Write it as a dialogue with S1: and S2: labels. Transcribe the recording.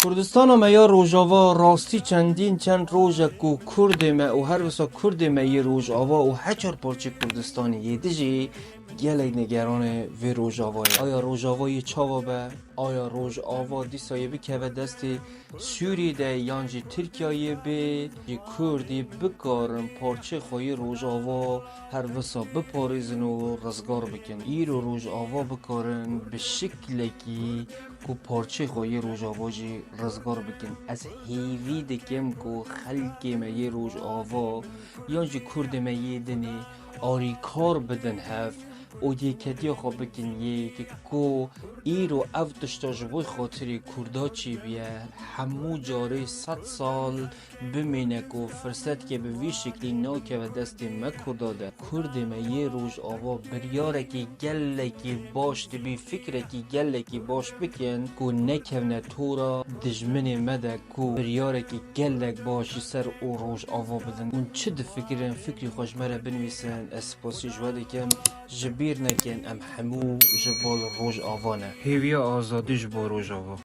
S1: کردستان ما یا روجاوا راستی چند روزه کو کرد ما و هر وسا کرد ما یه روجاوا و هچار پارچه کردستانی یه دیجی گله نگران وی روجاوای آیا روجاوای چاوا به آیا روجاوا دی سایبی که به دست سوری ده یانجی ترکیه به کردی بکارن پارچه خوی روجاوا هر وسا بپاریزن و رزگار بکن ایرو روجاوا بکارن به شکلی کو پارچه خوی روجاوا جی رزگار بکن از هیوی دکم کو خلقی ما یه روجاوا یانجی کرد ما یه دنی آری کار بدن هف او یه کدیا خواب بکن یه که کو ایرو او تشتاج بوی خاطری کردا چی بیه همو جاره 100 سال بمینه کو فرصت که به وی شکلی نا که به دست ما کردا ده کرد ما یه روز آوا بریاره که گله که باش بی فکره که گله که باش بکن کو نکونه تورا دجمن مده کو بریاره که گله باشی سر او روز آوا بدن اون چه ده فکری خوشمره بنویسن اسپاسی جواده کم جبیر نکن ام همو جبال روز آوانه هیویا آزادی جبال روز آوا